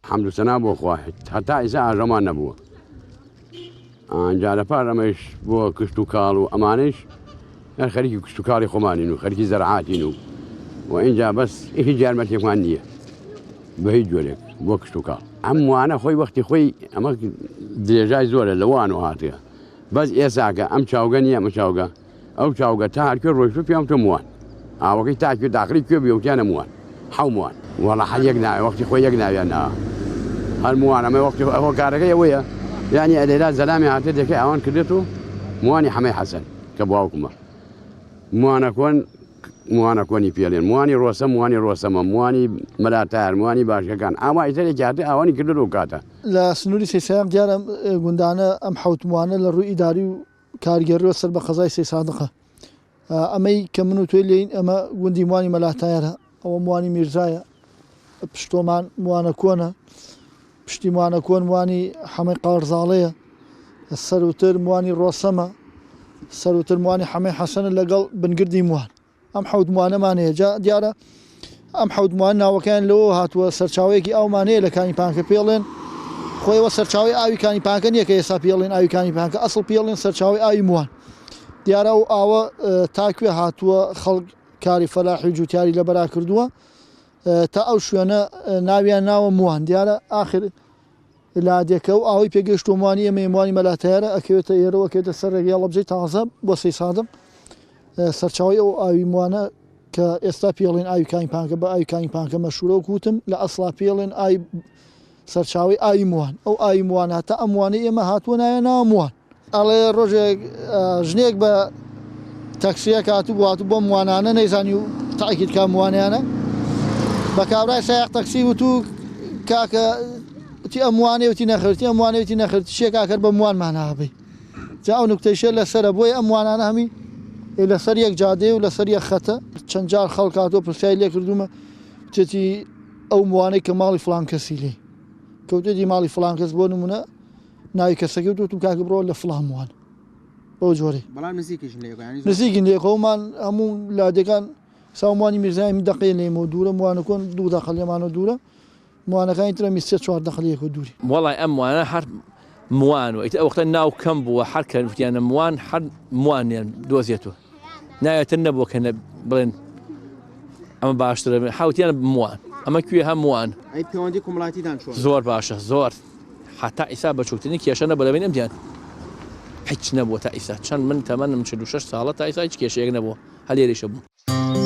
حەمد و سەنا بۆ خوا هەتا ئیسا ئاژەمان نەبووە ئەنجا لەپاش ئەمەش بۆ کشت و کاڵ و ئەمانش خەریکی کشت و کاڵی خۆمانین و خەریکی زەرعاتین و اینجا بەس هیچ یارمەتێکمان نییە بە هیچ جۆرێک بۆ کشت و کاڵ ئەم وانە خۆی وەختی خۆی ئەمە درێژای زۆرە لە وان و هاتووە بەس ئێساکە ئەم چاوگە نییە ئەمە چاوگە ئەو چاوگە تا هەرکوێ ڕۆیشتو پێم تۆ موان ئاوەکەی تاکوێ داخلی کوێ بیوتیانە موان حومان وەڵا هەر یەک ناوێ وەختی خۆی یەک ناویان ناوە هەر موان ئەمە وەختی ئەوە کارەکەی ئەوەیە یعنی ئەلێلا زەلامی هاتێ دەکەی ئەوان کردێت و موانی حەمەی حەسەن کە باوکمە موانە کۆنی پێڵێن موانی ڕۆسەم موانی ڕۆسەمە موانی مەلاتار موانی باشەکان ئاوا ئیتەرێکی هاتێ ئەوانی کردن و کاتە لە سنووری سێسەیام دیارە گوندانە ئەم حوتموانە لە ڕووی ئیداری و کارگەریەوە سەر بە قەزای سێ سادقە ئەمەی کە من و توێ لێین ئەمە گوندی موانی مەلاتایرە ئەوە موانی میرزایە پشتۆمان موانە کۆنە پشتی موانە کۆن موانی حەمەی قارزاڵەیە سەروتر موانی ڕۆسەمە سەروتر موانی حەمەی حەسەنە لەگەڵ بنگردی موان ئەم حەوت موانەمانەیە دیارە ئەم حەوت موان ناوەکان لەوە هاتووە سەرچاوەیەکی ئەومانەیە لە کانیپانکە پێڵێن خۆیەوە سەرچاوی ئاوی کانیپانکە نییە کە ئێستا پێڵێن ئاوی کانیپانکە ئەسڵ پێڵێن سەرچاوی ئاوی موان دیارە و ئاوە تاکوێ هاتووە خەڵک کاری فەلاحی و جوتیاری لە بەرا کردووە تا ئەو شوێنە ناویان ناوە موان دیارە ئاخر لادێکە و ئاوی پێگەشت و موانی ئەمە موانی مەلاتایرە ئەکەوێتە ئێرەوە کێتە سەر ڕێگەیاڵە بجێ تازە بۆ سەی سادم سەرچاوی ئەو ئاوی موانە کە ئێستا پێڵێن ئاوی کانیپانکە بە ئاوی کانیپانکە مەشهورە و کوتم لە ئەسڵا پێڵێن ئای سەرچاوی ئاوی موان ئەو ئاوی موان هاتە ئەم موانەی ئێمە هاتووە ناوێ ناوە موان ئەڵێ ڕۆژێک ژنێک بە تەکسیەک هاتوو بۆ موانانە نەیزانی و تاکید کا موانیانە بە کابرای سایق تەکسی وتو کاکە وتی ئەم موانێ وتی نەخرتی ئەم موانێ وتی نەخرتی شێ کاکەر بە موانمان هابێ جا ئەو نوکتەیشە لەسەرە بۆی ئەم موانانە هەمی لەسەر یەک جادێ و لەسەر یەک خەتە چەند جار خەڵک هاتووە پرسیای لێ کردومە وتێتی ئەو موانەی کە ماڵی فڵان کەسی لێ کەوتێتی ماڵی فڵان کەس بۆ نمونە ناوی کەسەکە وتم کاکە بڕۆ لە فڵان موان بەو جۆرەی نزیکین لێکەوەمان هەموو لادەکان ساومانی میرزای دقی لێمە دوورە موانە کۆن 2 دەقە لێمانە دوورە موانەکانی ترە 4 دەقەیەکە دووری وەڵای ئەم موانە هەر موان و ئەو وەختە ناو کەم بووە هەر کەوتیانە موان هەر موانیان دۆزێتەوە ناوێتە نەبووە کە بڵێن ئەمە باشترە حوتیانە موان ئەمە کوێ هەم موان پەیوەندی کومەڵاتیدان زۆر باشە زۆر حتا ئیسا بەچووکتنی کێشە نەبوو لەبین ئەمدیان هیچ نەبووە تا ئیسا چەند من تەمەنم 46 ساڵە تا ئیسا هیچ کێشەیەک نەبووە هەلێریشە بوو